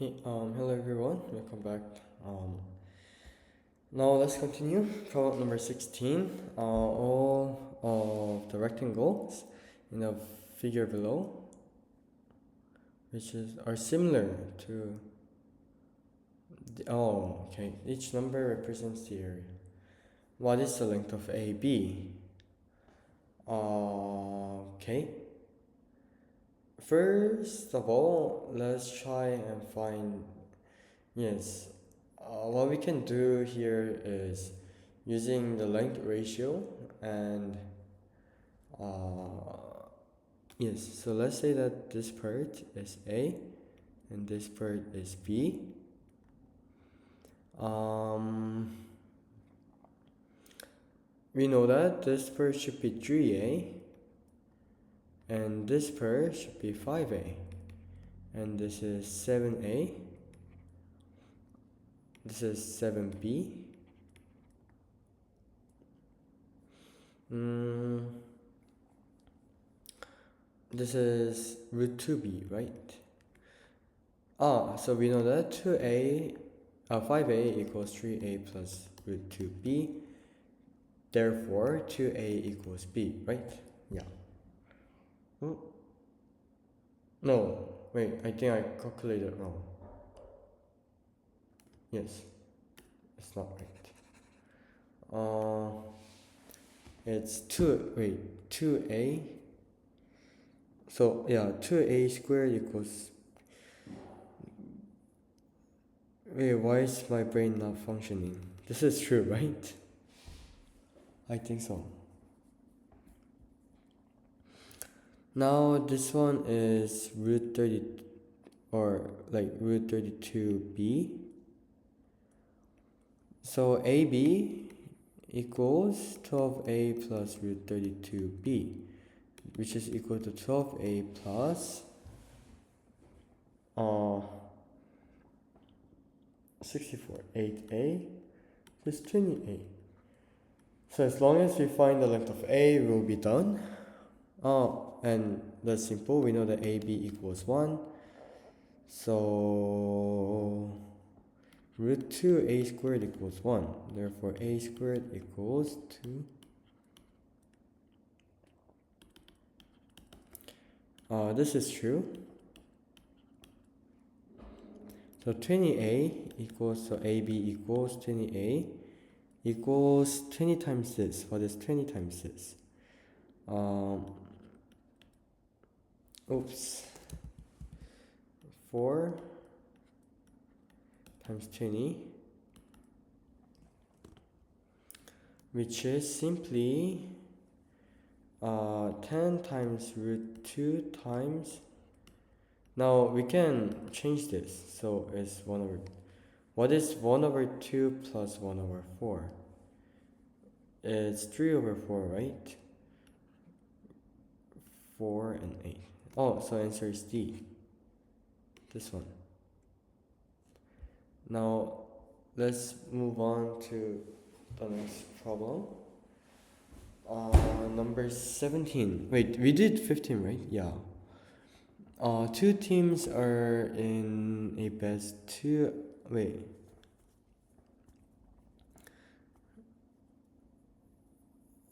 Hello everyone, welcome back. Now let's continue. Problem number 16. All of the rectangles in the figure below, are similar to okay. Each number represents the area. What is the length of AB? Okay. First of all, let's try and find. Yes. What we can do here is using the length ratio and yes, so let's say that this part is A and this part is B. We know that this part should be 3A and this part should be 5A, and this is 7A, this is 7B. This is root 2B, right? So we know that 5A equals 3A plus root 2B. Therefore, 2A equals B, right? Yeah. No, wait, I think I calculated wrong. Yes, it's not right. It's 2A. So yeah, 2A squared equals. Wait, why is my brain not functioning? This is true, right? I think so. Now this one is root 30 or like root 32b. So AB equals 12a plus root 32b, which is equal to 12a plus 64, 8a plus 28. So as long as we find the length of A, we'll be done. And that's simple. We know that AB equals 1. So root 2A squared equals 1. Therefore, A squared equals 2. This is true. So 20A equals, so AB equals 20A equals 20 times this. What is 20 times this? Oops. 4 times 20, which is simply 10 times root 2 times. Now we can change this. So it's 1 over. What is 1 over 2 plus 1 over 4? It's 3 over 4, right? 4 and 8. So answer is D. This one. Now let's move on to the next problem. Number 17. Wait, we did 15, right? Yeah. Two teams are in a best two. Wait.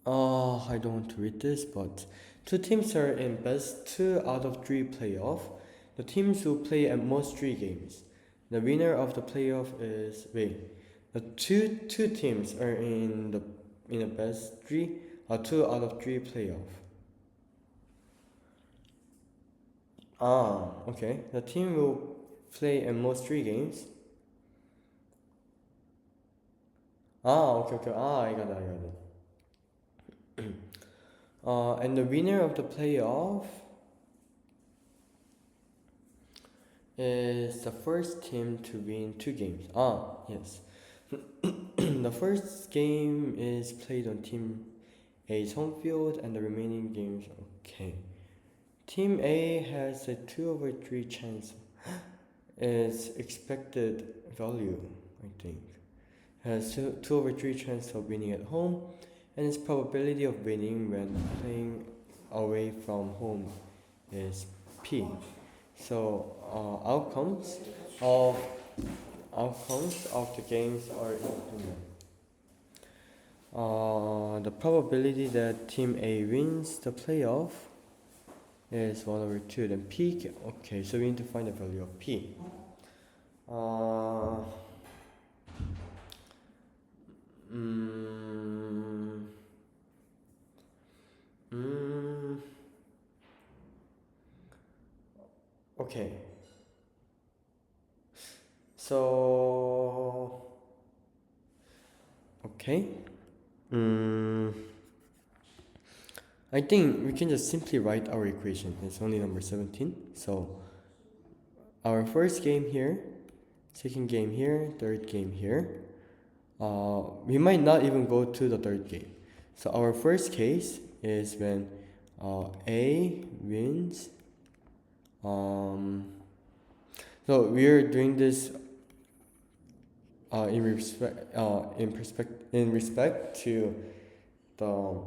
I don't want to read this, but two teams are in best 2 out of 3 playoff. The teams will play at most 3 games. The winner of the playoff is the two teams are in a best 2 out of 3 playoff. Okay. The team will play at most 3 games. Okay. I got it. And the winner of the playoff is the first team to win 2 games. Yes. The first game is played on Team A's home field, and the remaining games, okay. Team A has a 2 over 3 chance. Its expected value, I think, has 2 over 3 chance of winning at home, and its probability of winning when playing away from home is P. So outcomes of the games are included. The probability that Team A wins the playoff is 1/2. Then P, okay, so we need to find the value of P. Okay. So, okay. I think we can just simply write our equation. It's only number 17. So, our first game here, second game here, third game here. We might not even go to the third game. So, our first case is when A wins. So we're doing this in respect to the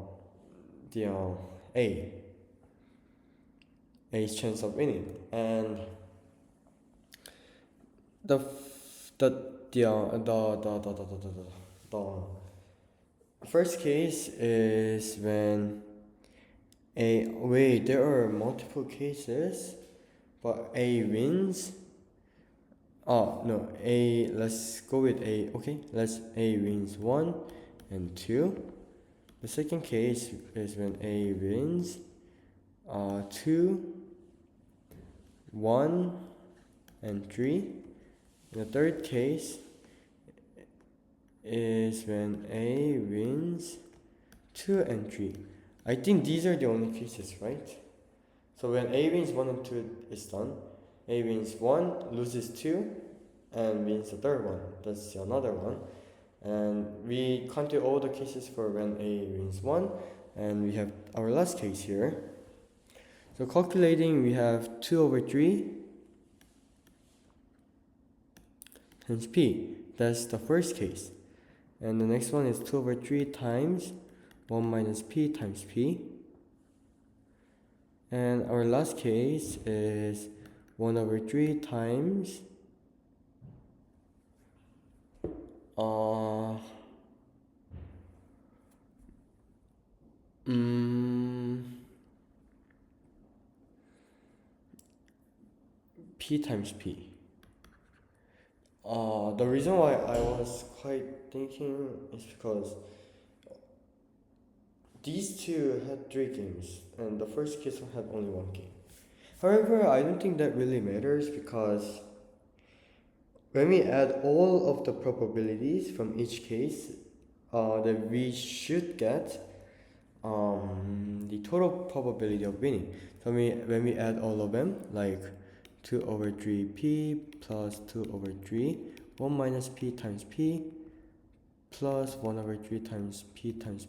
A's chance of winning, and the first case is when there are multiple cases, but A wins. No, let's go with A. Okay, A wins 1 and 2. The second case is when A wins 2, 1, and 3. And the third case is when A wins 2 and 3. I think these are the only cases, right? So when A wins 1 and 2 is done, A wins 1, loses 2, and wins the third one. That's another one. And we can't do all the cases for when A wins 1, and we have our last case here. So calculating, we have 2/3 times P. That's the first case. And the next one is 2/3 times 1 minus P times P. And our last case is 1/3 times P times P. The reason why I was quite thinking is because these two had 3 games, and the first case had only 1 game. However, I don't think that really matters, because when we add all of the probabilities from each case, then we should get the total probability of winning. So when we add all of them, like 2/3 P plus 2/3 1 minus P times P plus 1/3 times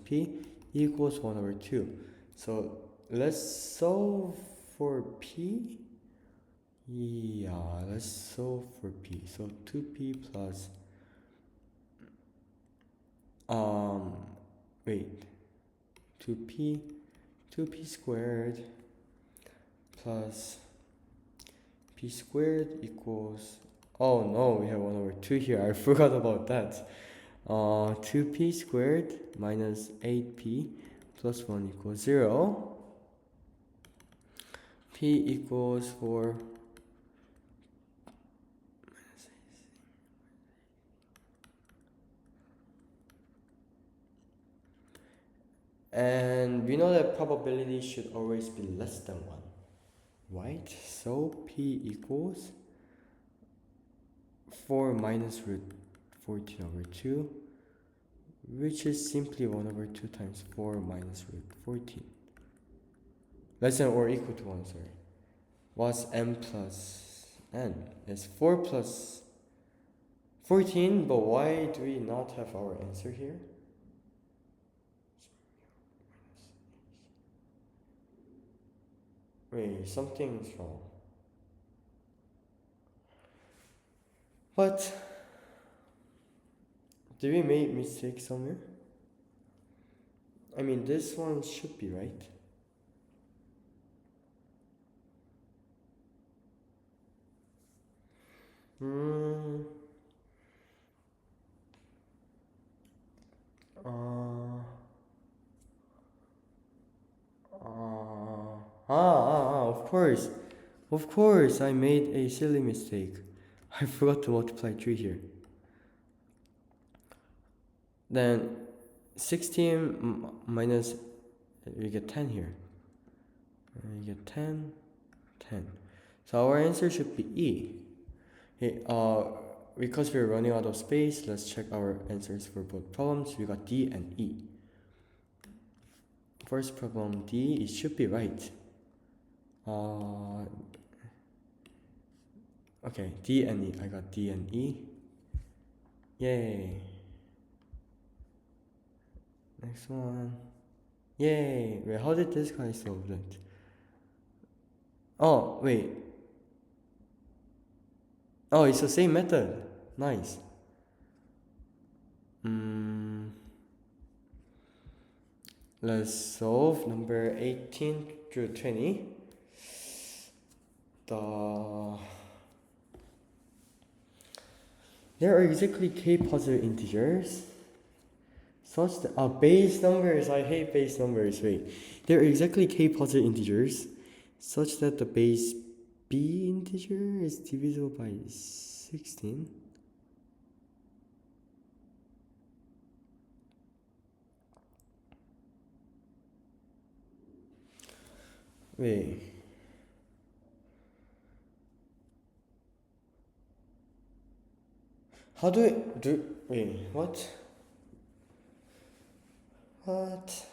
P equals 1/2. So let's solve for P. Yeah, let's solve for P. So 2P plus 2P squared plus P squared equals, oh no, we have 1/2 here. I forgot about that. 2P squared minus 8P plus 1 equals 0. P equals 4 and we know that probability should always be less than 1, right? So P equals 4 minus root 14/2, which is simply 1/2 times 4 minus root 14. Less than or equal to 1, sorry. What's m plus n? It's 4 plus 14, but why do we not have our answer here? Wait, something's wrong. But did we make mistake somewhere? I mean, this one should be right. Hmm. Uh, of course. Of course, I made a silly mistake. I forgot to multiply 3 here. Then 16 minus, we get 10 here. You get 10, 10. So our answer should be E. Hey, because we're running out of space, let's check our answers for both problems. We got D and E. First problem, D, it should be right. Okay, D and E. I got D and E. Yay. Next one. Yay. Wait, how did this guy solve that? Oh, wait. Oh, it's the same method. Nice. Let's solve number 18 through 20. There are exactly k positive integers such that base numbers. I hate base numbers. Wait, there are exactly k positive integers such that the base b integer is divisible by 16. Wait. How do I do? Wait, what? What?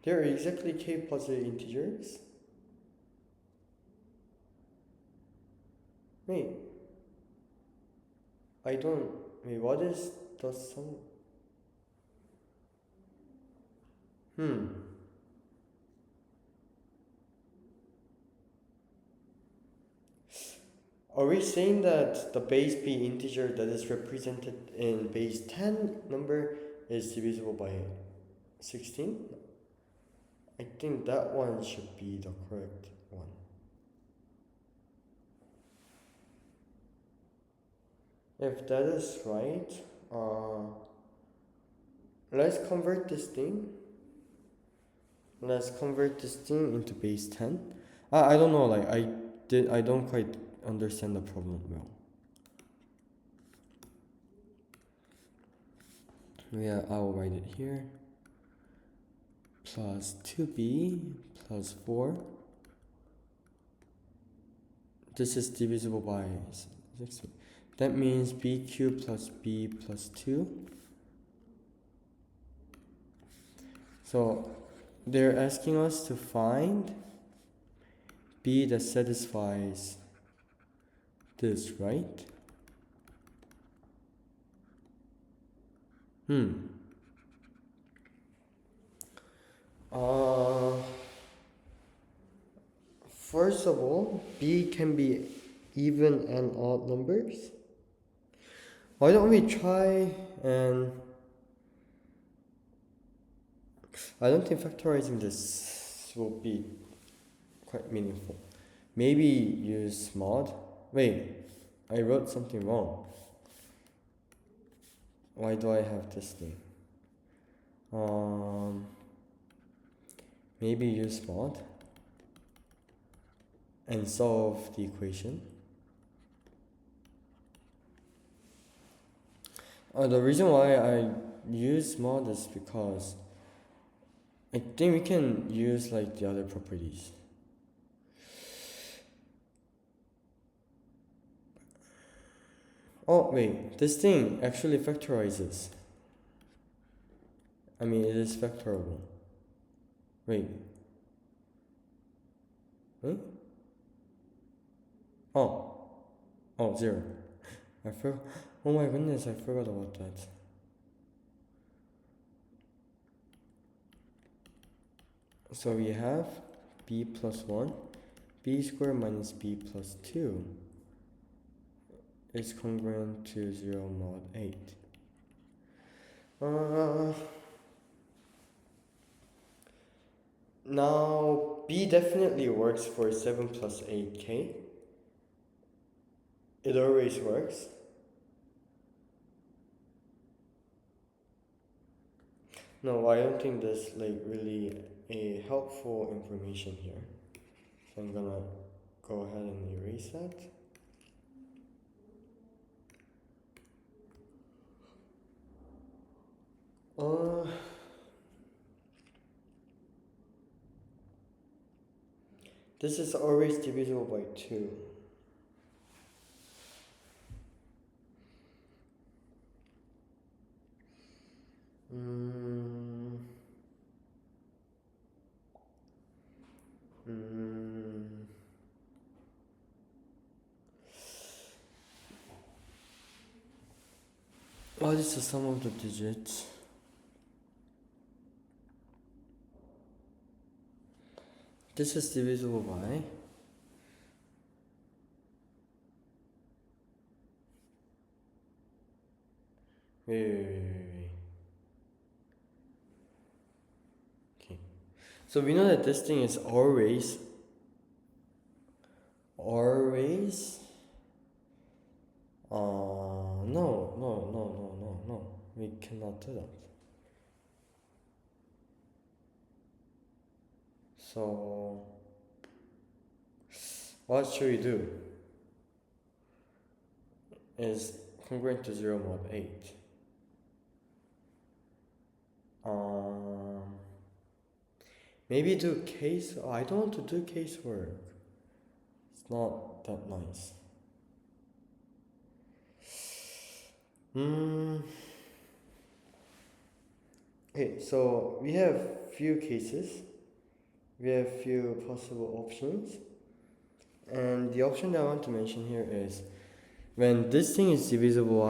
There are exactly k positive integers. Wait. I don't. Wait, what is the sum? Are we saying that the base b integer that is represented in base 10 number is divisible by 16? I think that one should be the correct one. If that is right, let's convert this thing. Let's convert this thing into base 10. I don't know, like I don't quite understand the problem well. Yeah, I'll write it here. Plus 2b plus 4. This is divisible by 6. That means b cubed plus b plus 2. So they're asking us to find b that satisfies this, right? First of all, b can be even and odd numbers. Why don't we try and I don't think factorizing this will be quite meaningful. Maybe use mod. Wait, I wrote something wrong. Why do I have this thing? Maybe use mod and solve the equation. The reason why I use mod is because I think we can use like the other properties. Oh wait, this thing actually factorizes. I mean, it is factorable. Wait. Huh? Oh, 0. I forgot. Oh my goodness, I forgot about that. So we have b plus 1, b squared minus b plus 2 is congruent to 0 mod 8. Now B definitely works for 7 plus 8k. It always works. No, I don't think there's like really a helpful information here. So I'm gonna go ahead and erase that. This is always divisible by 2. What is the sum of the digits? This is divisible by wait. Okay. So we know that this thing is always no. We cannot do that. So what should we do? Is congruent to 0 mod 8. Maybe do case. I don't want to do casework. It's not that nice. Okay, so we have few cases. We have few possible options. And the option that I want to mention here is when this thing is divisible,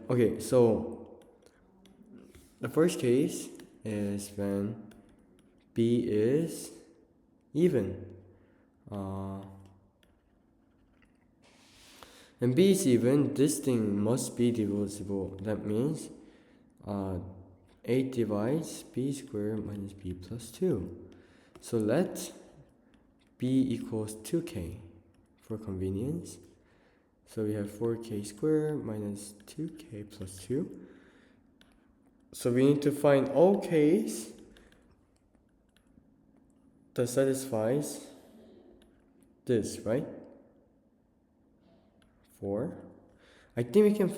okay, so the first case is when B is even. When B is even, this thing must be divisible. That means 8 divides B squared minus B plus 2. So let B equals 2k for convenience. So we have 4k squared minus 2k plus 2. So we need to find all k's that satisfies this, right? 4. I think we can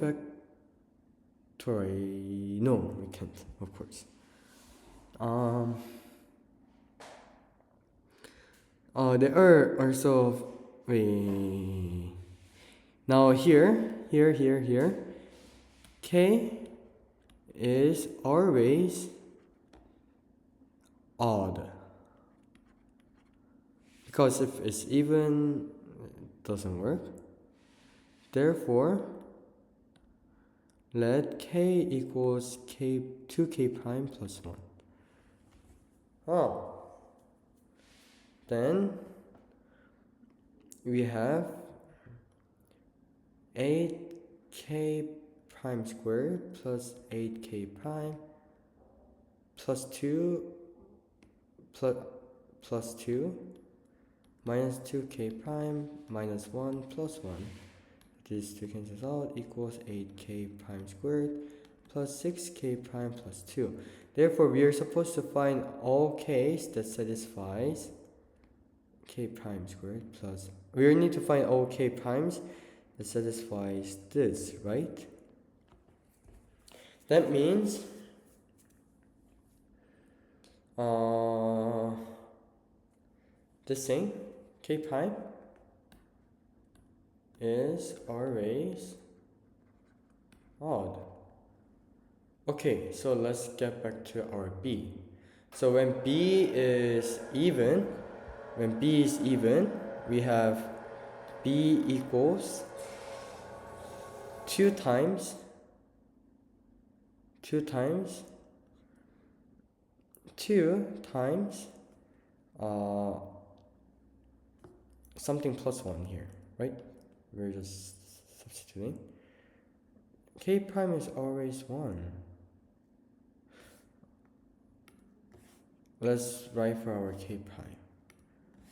factorize. No, we can't, of course. There are also now here, k is always odd, because if it's even, it doesn't work. Therefore, let k equals 2k prime plus 1. Then we have 8k prime squared plus 8k prime plus 2 plus 2 minus 2k prime minus 1 plus 1. These two cancels out, equals 8k prime squared plus 6k prime plus 2. Therefore, we are supposed to find all k's that satisfies k prime squared plus. We need to find all k primes that satisfies this, right? That means this thing, k prime, is always odd. Okay, so let's get back to our B. So when B is even, we have B equals 2 times something plus 1 here, right? We're just substituting. K prime is always 1. Let's write for our K prime.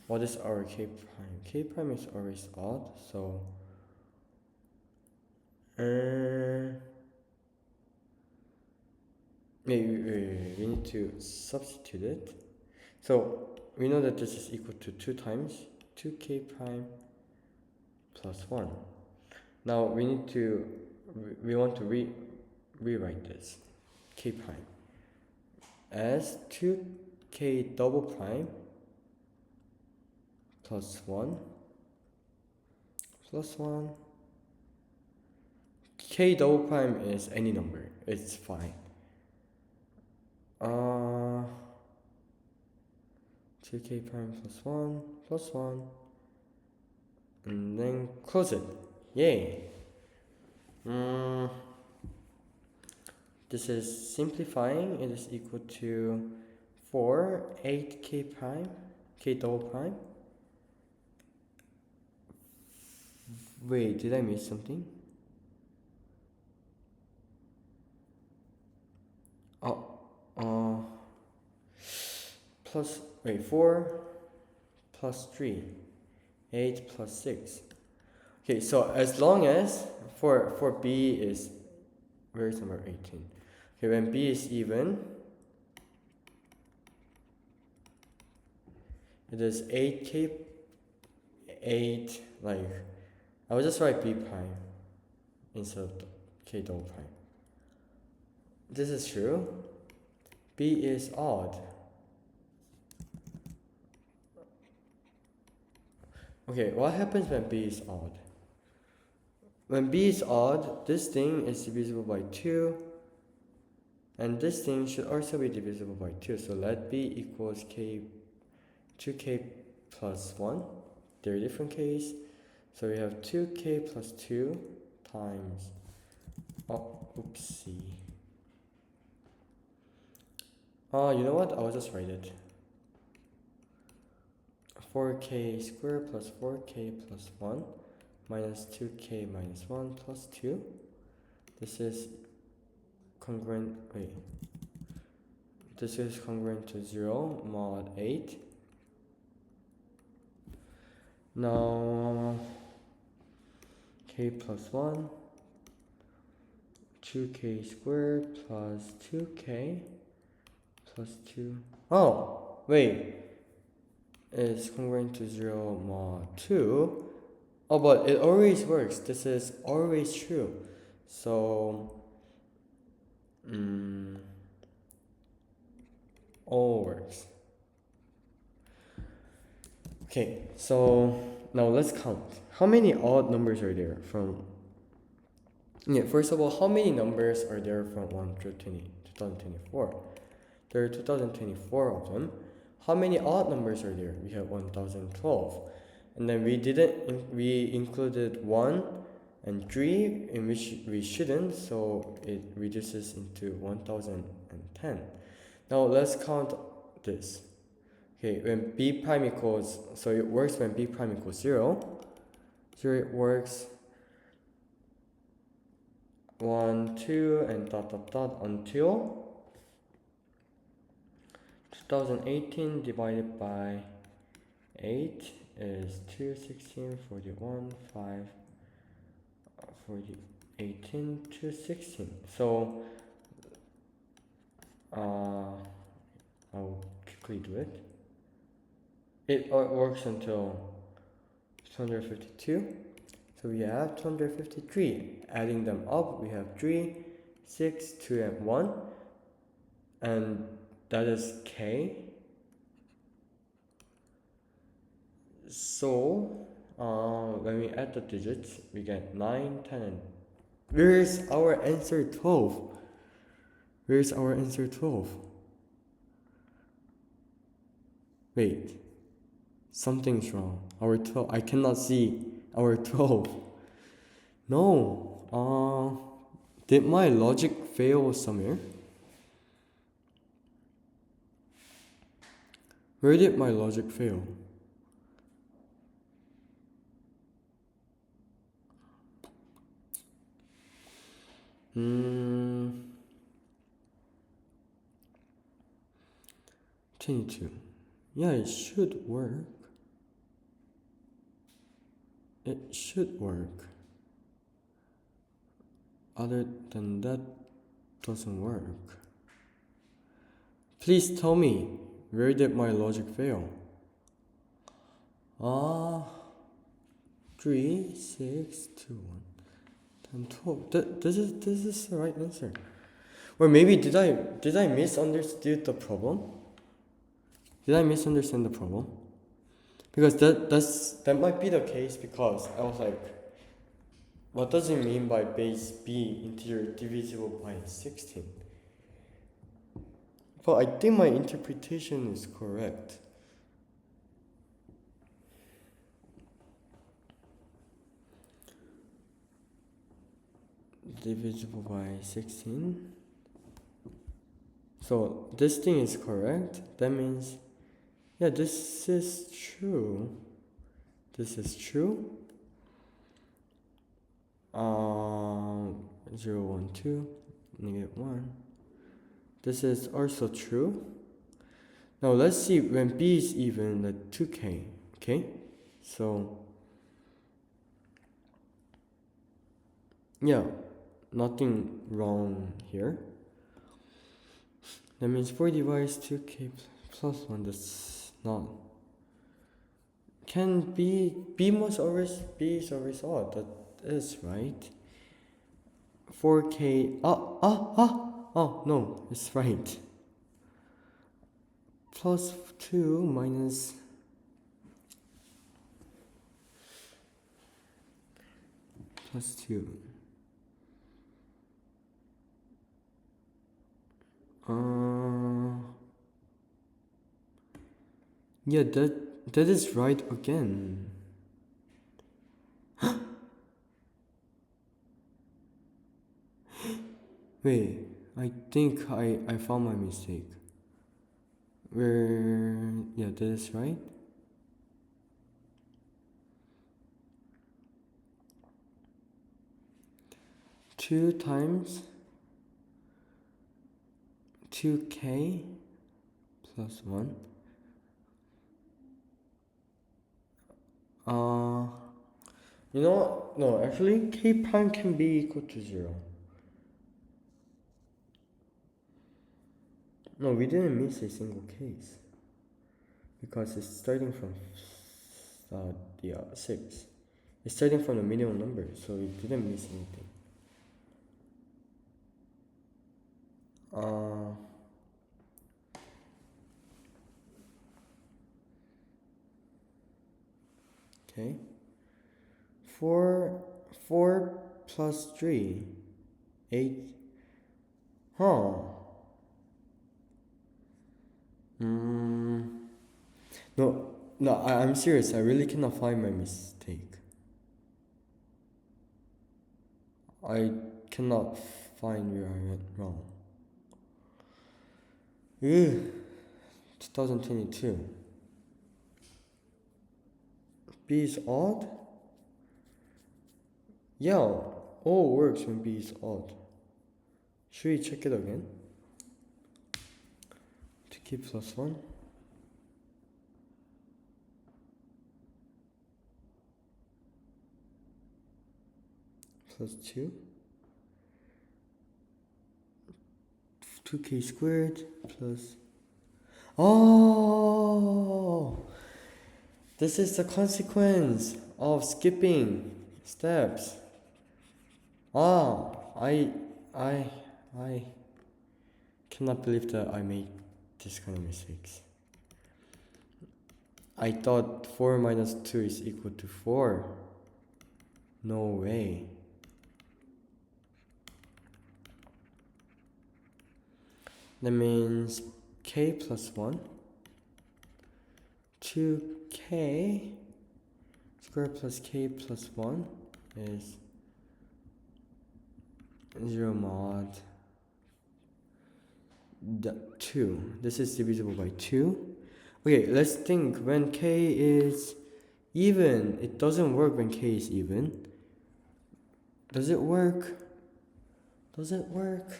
What is our K prime? K prime is always odd, so we need to substitute it. So we know that this is equal to 2 times 2k prime plus 1. Now we want to rewrite this k prime as 2k double prime plus 1 plus 1. K double prime is any number, it's fine. 2k prime plus 1 and then close it. Yay. This is simplifying. It is equal to 4 8k prime k double prime. Wait, did I miss something? Plus 4 plus 3 8 plus 6. Okay, so as long as for b is, where is number 18? Okay, when b is even, it is 8k 8, like I will just write b prime instead of k double prime. This is true. B is odd. Okay, what happens when B is odd? When B is odd, this thing is divisible by 2, and this thing should also be divisible by 2. So let B equals 2k plus 1. They're different k's. So we have 2k plus 2 times, oopsie. You know what? I'll just write it. 4k squared plus 4k plus 1 minus 2k minus 1 plus 2. This is congruent, this is congruent to 0 mod 8. Now, k plus 1, 2k squared plus 2k plus 2. Oh, wait. Is congruent to 0 mod 2. Oh, but it always works. This is always true. So, all works. Okay, so now let's count. How many odd numbers are there from? First of all, how many numbers are there from 1 to 2024? There are 2024 of them. How many odd numbers are there? We have 1012. And then we included 1 and 3, in which we shouldn't, so it reduces into 1010. Now let's count this. Okay, when b prime equals, so it works when b prime equals 0. So it works 1, 2, and dot dot dot until 2018 divided by 8 is 2, 16, 41, 5, 40, 18, 2, 16. So, I'll quickly do it. It works until 252. So we have 253. Adding them up, we have 3, 6, 2, and 1. And that is k. So when we add the digits, we get 9, 10, and where's our answer 12? Where's our answer 12? Wait, something's wrong. Our 12, I cannot see our 12. No, did my logic fail somewhere? Where did my logic fail? Mm, 22. Yeah, it should work. It should work. Other than that, doesn't work. Please tell me, where did my logic fail? 3, 6, 2, 1, 10, 12. This is the right answer. Or maybe did I misunderstood the problem? Did I misunderstand the problem? Because that might be the case, because I was like, what does it mean by base b integer divisible by 16? But I think my interpretation is correct. Divisible by 16. So this thing is correct. That means, yeah, this is true. This is true. 0, 1, 2, -1. This is also true. Now let's see when b is even, like 2k. Okay, so yeah, nothing wrong here. That means 4 divides 2k plus 1. That's not. Can b must always b is always odd. That is right. 4k. Oh no, it's right. Plus 2 minus plus 2. Yeah, that is right again. Wait, I think I found my mistake. Yeah, that is right. Two times 2k plus 1. You know what? No, actually, k prime can be equal to 0. No, we didn't miss a single case, because it's starting from the 6. It's starting from the minimum number, so we didn't miss anything. Okay. 4 plus 3, 8. Huh. No, I'm serious. I really cannot find my mistake. I cannot find where I went wrong. 2022. B is odd? Yeah, all works when B is odd. Should we check it again? 2k plus 1. Plus 2. 2k squared plus. Oh! This is the consequence of skipping steps. I cannot believe that I made this kind of mistakes. I thought 4 minus 2 is equal to 4. No way. That means k plus 1. 2k squared plus k plus 1 is 0 mod 2. This is divisible by 2. Okay, let's think. When k is even, it doesn't work when k is even. Does it work? Does it work?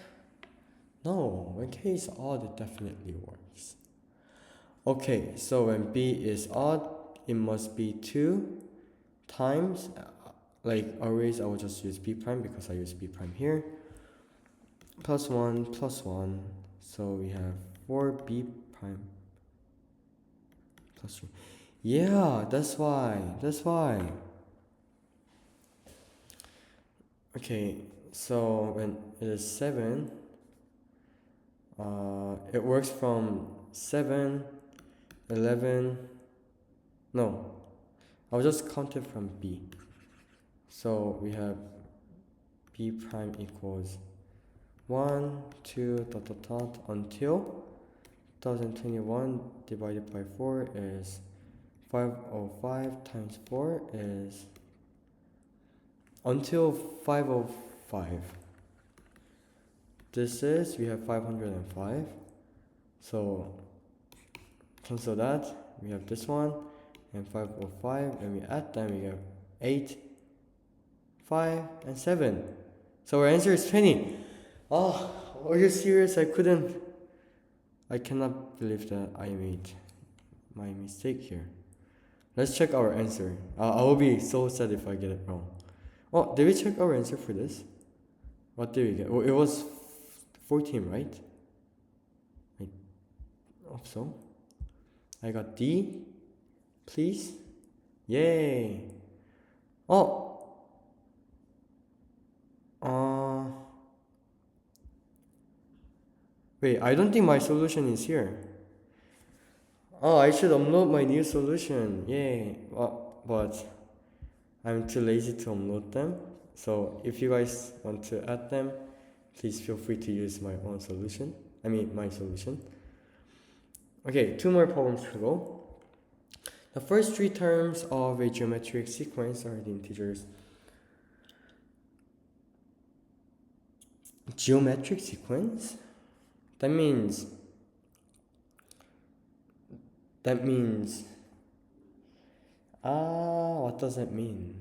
No, when k is odd, it definitely works. Okay, so when b is odd, it must be 2 times, like always, I will just use b prime because I use b prime here, plus 1 plus 1, so we have 4b prime plus 3. Yeah, that's why. Okay, so when it is 7, it works from 7, 11, no, I'll just count it from b. So we have b prime equals 1, 2, dot, dot, dot, until 2021 divided by 4 is 505 times 4 is until 505. This is, we have 505. So cancel that. We have this one and 505, and we add them, we have 8, 5, and 7. So our answer is 20. Oh, are you serious? I cannot believe that I made my mistake here. Let's check our answer. I will be so sad if I get it wrong. Oh, did we check our answer for this? What did we get? Oh, it was 14, right? I hope so. I got D. Please. Yay. Oh. Wait, I don't think my solution is here. Oh, I should upload my new solution. Yay. But I'm too lazy to upload them. So if you guys want to add them, please feel free to use my own solution. My solution. Okay, 2 more problems to go. The first 3 terms of a geometric sequence are the integers. Geometric sequence? That means what does it mean?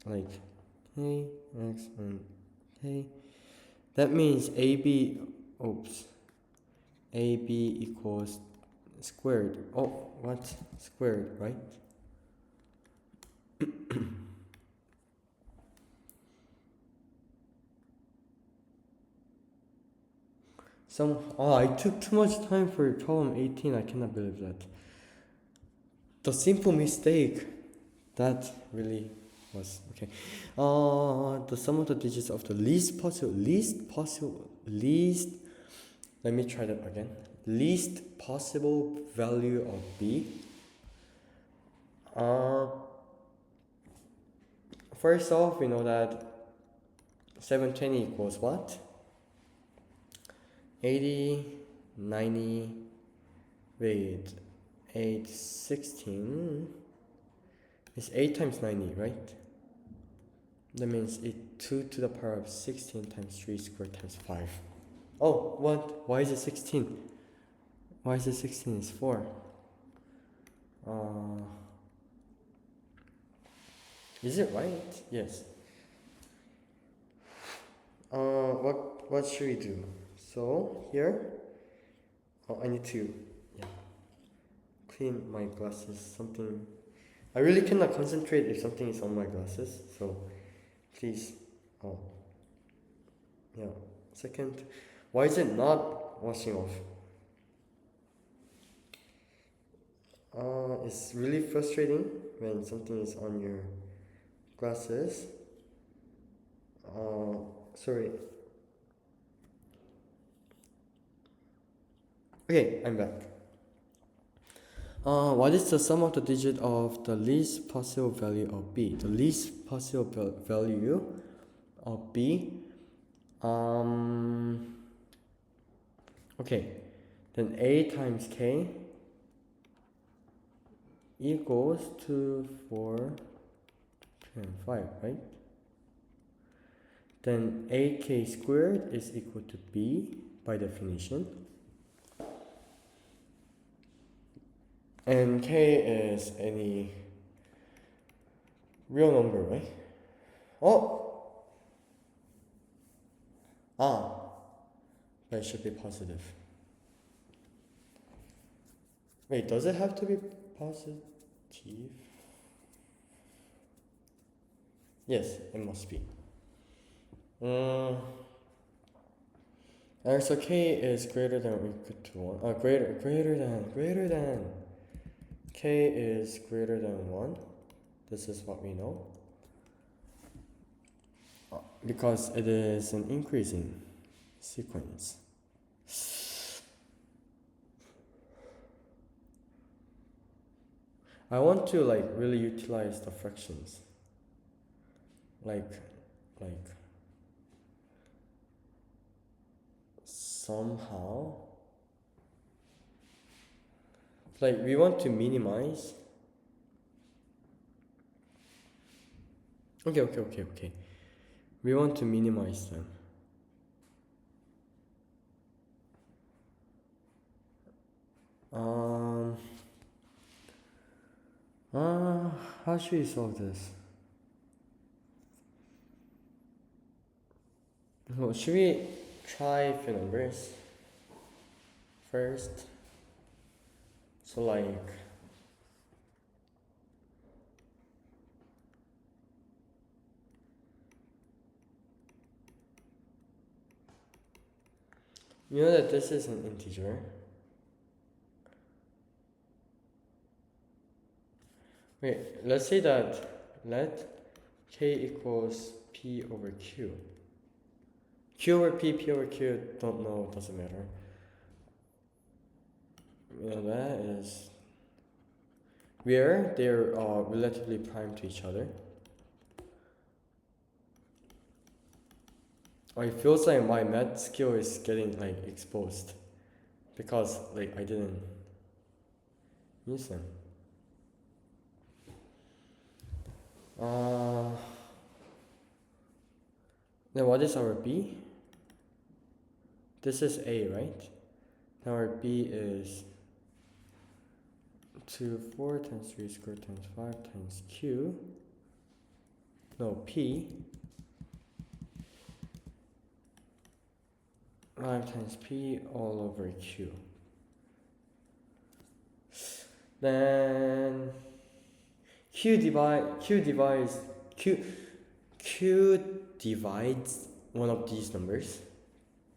Like k, x, and k. That means AB equals squared. Oh, what? Squared, right? I took too much time for problem 18. I cannot believe that. The simple mistake. That really was okay. The sum of the digits of the let me try that again. Least possible value of b. First off, we know that 720 equals what? 80, 90, wait, 8, 16 is 8 times 90, right? That means 2 to the power of 16 times 3 squared times 5. Oh, what? Why is it 16? Why is it 16? It's 4. Is it right? Yes. What should we do? So here, I need to clean my glasses. Something, I really cannot concentrate if something is on my glasses. So please, second, why is it not washing off? It's really frustrating when something is on your glasses. Sorry. Okay, I'm back. What is the sum of the digit of the least possible value of b? The least possible value of b. Okay, then a times k equals to 4, 2, and 5, right? Then ak squared is equal to b by definition. And k is any real number, right? Oh! But it should be positive. Wait, does it have to be positive? Yes, it must be. And so k is greater than or equal to 1. Greater than. K is greater than 1. This is what we know. Because it is an increasing sequence. I want to like really utilize the fractions. Like somehow. Like we want to minimize. Okay. We want to minimize them. How should we solve this? Well, should we try a few numbers first? So like you know that this is an integer. Wait, let's say that let k equals p over q. Q over p, p over q, don't know, doesn't matter. You know that is where they're relatively prime to each other. It feels like my math skill is getting like exposed because like I didn't use them. Then what is our b? This is a, right? Now our b is 2, 4 times 3 squared times 5 times q. No, p. 5 times p all over q. Then q divides one of these numbers.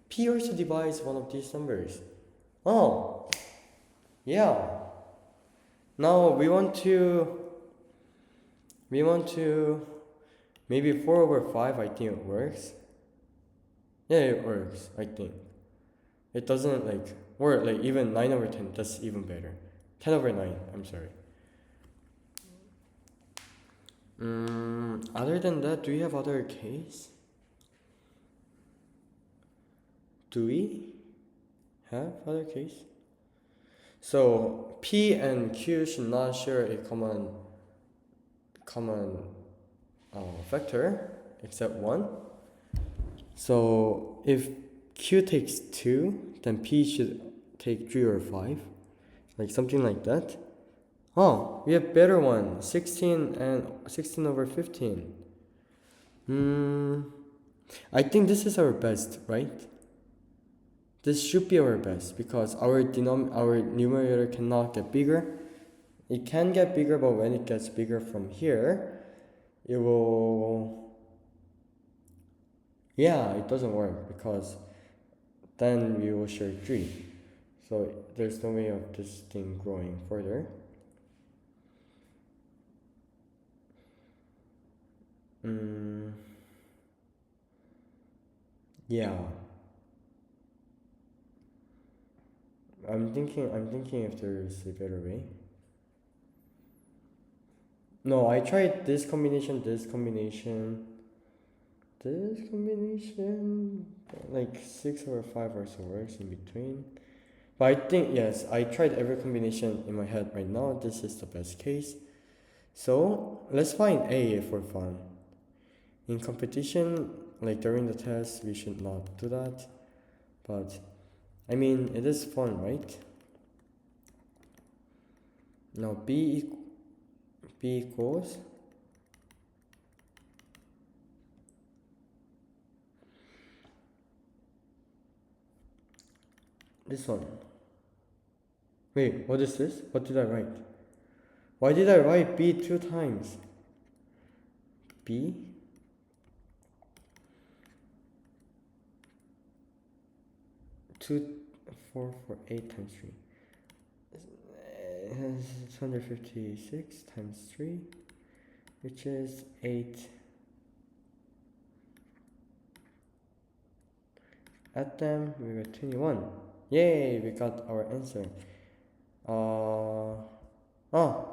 P also divides one of these numbers. Oh, yeah. Now we want to maybe 4 over 5. I think it works. Yeah, it works. I think it doesn't like, or like even 9 over 10. That's even better. 10 over 9. I'm sorry. Other than that, do we have other case? Do we have other case? So P and Q should not share a common factor except 1. So if Q takes 2, then P should take 3 or 5, like something like that. Oh, we have better one, 16 and 16 over 15. I think this is our best, right? This should be our best because our numerator cannot get bigger. It can get bigger, but when it gets bigger from here, it will... Yeah, it doesn't work because then we will share 3. So there's no way of this thing growing further. Yeah. I'm thinking if there's a better way. No, I tried this combination, like 6 or 5 or so works in between. But I think, yes, I tried every combination in my head right now. This is the best case. So let's find A for fun. In competition, like during the test, we should not do that. But I mean, it is fun, right? Now B equals This one. Wait, what is this? What did I write? Why did I write B 2 times? B? Two, 8 times 3. It's 156 times 3, which is 8. Add them, we got 21. Yay, we got our answer.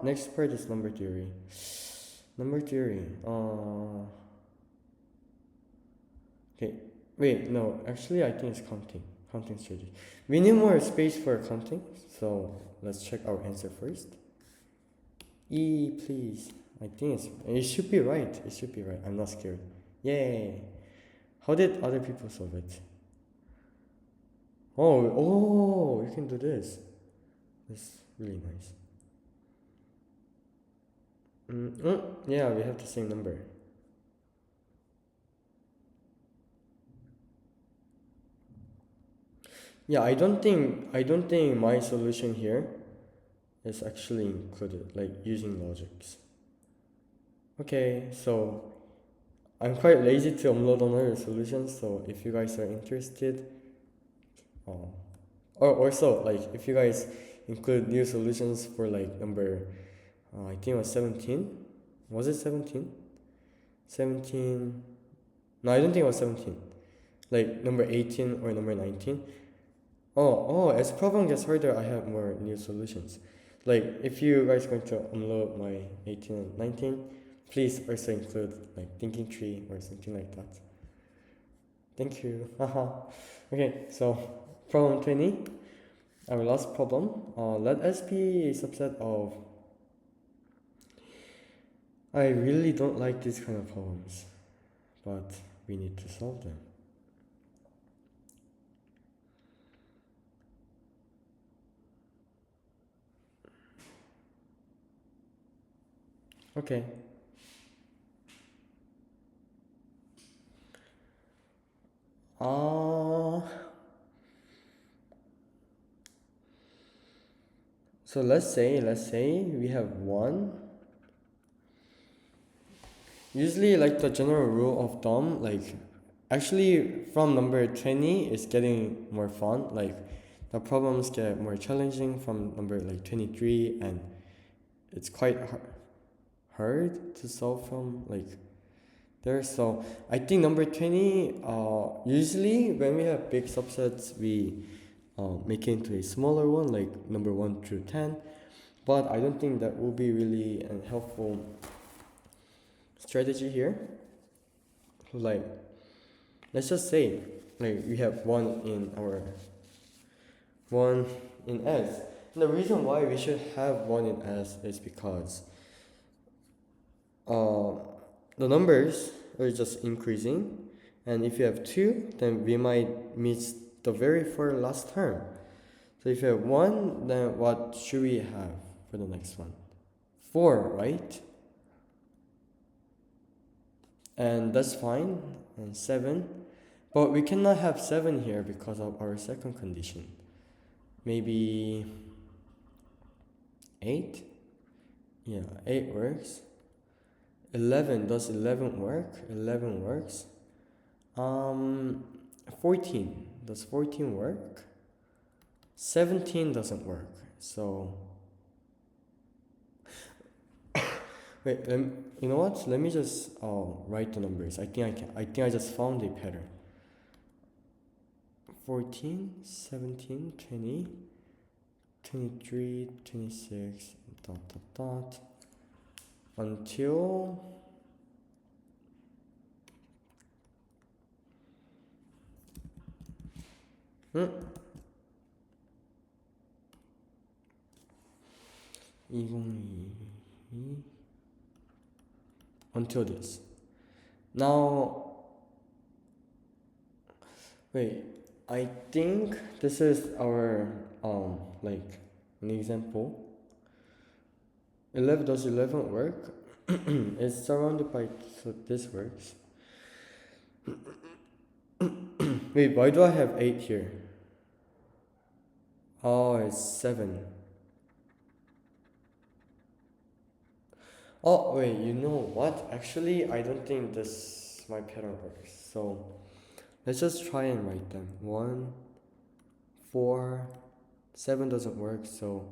Next part is number theory. Okay, wait, no, actually I think it's counting strategy. We need more space for counting, so let's check our answer first. E, please. I think it should be right. I'm not scared. Yay. How did other people solve it? Oh, you can do this. That's really nice. Yeah, we have the same number. Yeah, I don't think my solution here is actually included, like using logics. Okay, so I'm quite lazy to upload another solution, so if you guys are interested, if you guys include new solutions for like number, I think it was 17. Was it 17? 17. No, I don't think it was 17. Like number 18 or number 19. As problem gets harder, I have more new solutions. Like if you guys going to upload my 18 and 19, please also include like thinking tree or something like that. Thank you. Okay, so problem 20, our last problem. Let S be a subset of. I really don't like these kind of problems, but we need to solve them. Okay. So let's say we have 1. Usually, like the general rule of thumb, like actually from number 20 it's getting more fun. Like the problems get more challenging from number like 23, and it's quite hard to solve from like there. So I think number 20, usually when we have big subsets, we make it into a smaller one, like number 1 through 10. But I don't think that will be really a helpful strategy here. Like, let's just say, like we have 1 in S. And the reason why we should have 1 in S is because the numbers are just increasing, and if you have 2, then we might miss the very first last term. So if you have 1, then what should we have for the next one? 4, right? And that's fine. And 7, but we cannot have 7 here because of our second condition. Maybe 8? Yeah, 8 works. 11, does 11 work? 11 works. 14, does 14 work? 17 doesn't work. So wait, you know what? Let me just write the numbers. I think I just found a pattern. 14, 17, 20, 23, 26, until until this. Now, wait, I think this is our like an example. 11, does 11 work? It's surrounded by, so this works. Wait, why do I have 8 here? Oh, it's 7. Oh, wait, you know what? Actually, I don't think this my pattern works. So let's just try and write them. 1, 4, 7 doesn't work. So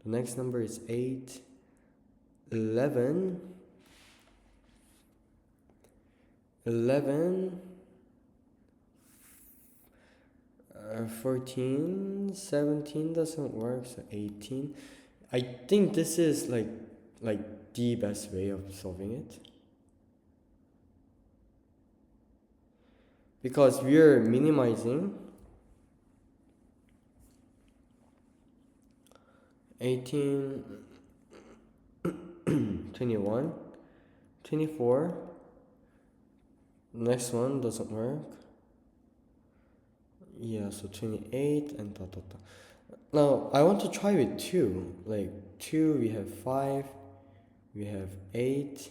the next number is 8, 11, 11, 14, 17 doesn't work. So 18. I think this is like the best way of solving it, because we're minimizing 18, 21, 24. Next one doesn't work. Yeah, so 28 and dot dot dot. Now I want to try with 2. Like 2, we have 5, we have 8,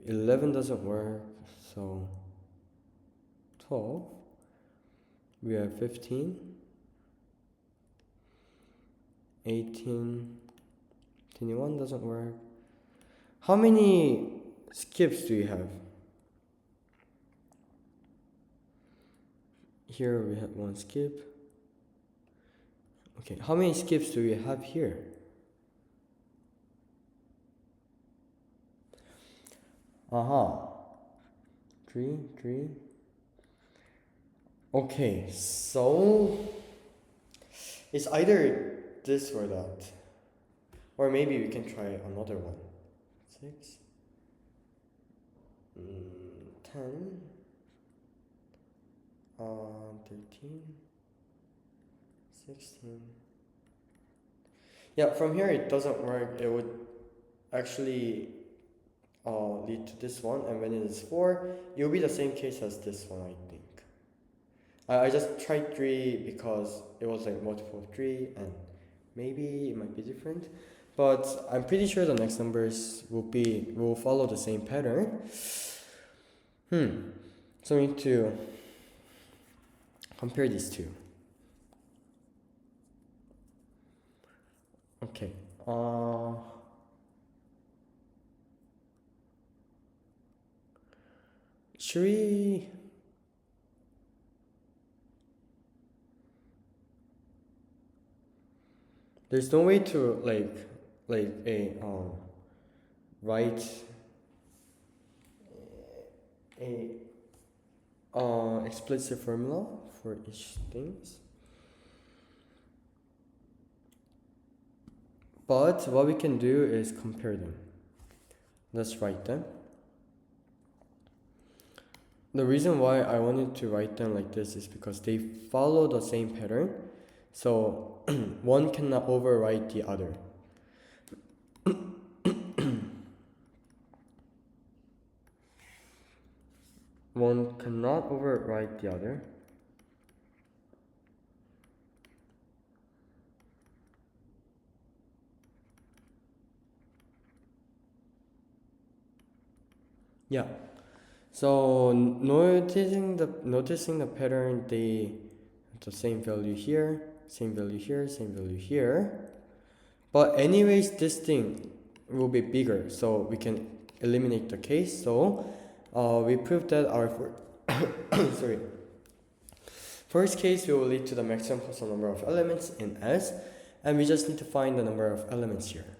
11 doesn't work, so 12, we have 15, 18, 21 doesn't work. How many skips do we have? Here we have 1 skip. Okay, how many skips do we have here? Aha. 3. Okay, so it's either this or that. Or maybe we can try another one. 6, 10, 13, 16. Yeah, from here it doesn't work. It would actually lead to this one, and when it is 4, it will be the same case as this one, I think. I just tried 3 because it was like multiple of 3, and maybe it might be different, but I'm pretty sure the next numbers will follow the same pattern. So we need to compare these two. Okay. Should we? There's no way to like a write a explicit formula for each things. But what we can do is compare them. Let's write them. The reason why I wanted to write them like this is because they follow the same pattern, so one cannot overwrite the other. One cannot overwrite the other. Yeah. So noticing the pattern, they have the same value here, same value here, same value here. But anyways, this thing will be bigger, so we can eliminate the case. So we proved that our first case will lead to the maximum possible number of elements in S, and we just need to find the number of elements here.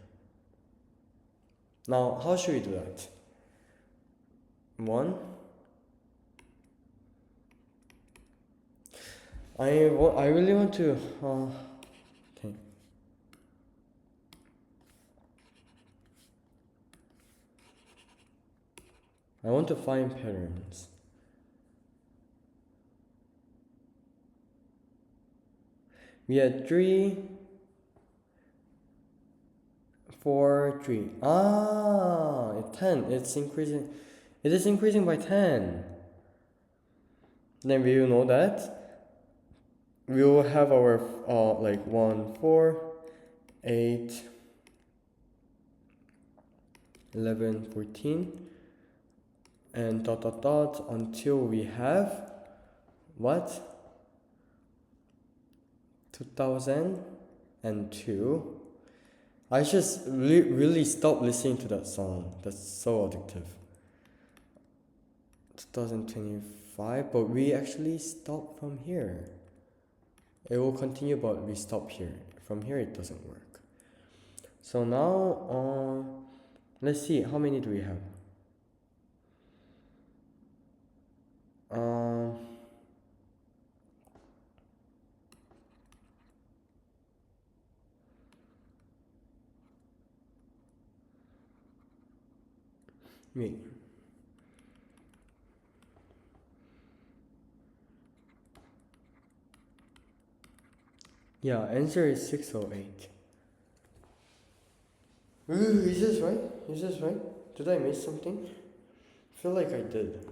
Now, how should we do that? 1. I really want to okay. I want to find patterns. We had 3, 4, 3. 10. It's increasing. It is increasing by 10. Then we will know that we will have our like 1, 4, 8, 11, 14, and dot dot dot until we have what? 2002. I just really stopped listening to that song. That's so addictive. 2025, but we actually stop from here. It will continue, but we stop here. From here, it doesn't work. So now, let's see, how many do we have? Wait. Yeah, answer is 608. Ooh, is this right? Is this right? Did I miss something? I feel like I did.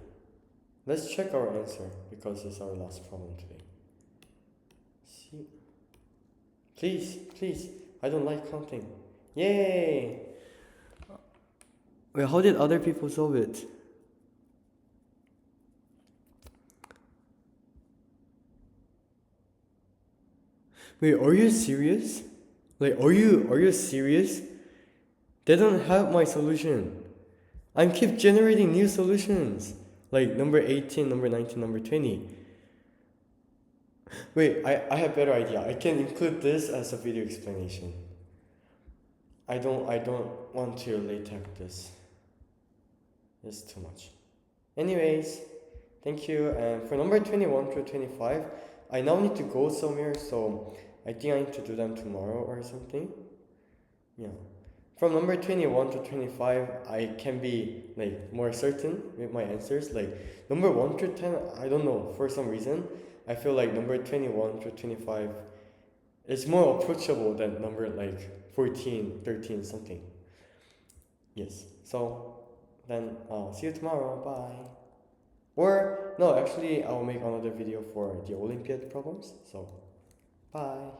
Let's check our answer because it's our last problem today. See? Please, please. I don't like counting. Yay! Wait, how did other people solve it? Wait, are you serious? Like, are you serious? They don't have my solution. I keep generating new solutions. Like number 18, number 19, number 20. Wait, I have better idea. I can include this as a video explanation. I don't want to latex this. It's too much. Anyways, thank you. And for number 21 to 25, I now need to go somewhere, so I think I need to do them tomorrow or something. Yeah. From number 21 to 25, I can be like more certain with my answers. Like number 1 to 10, I don't know, for some reason, I feel like number 21 to 25 is more approachable than number like 14, 13, something. Yes. So then see you tomorrow. Bye. Or no, actually I'll make another video for the Olympiad problems. So bye.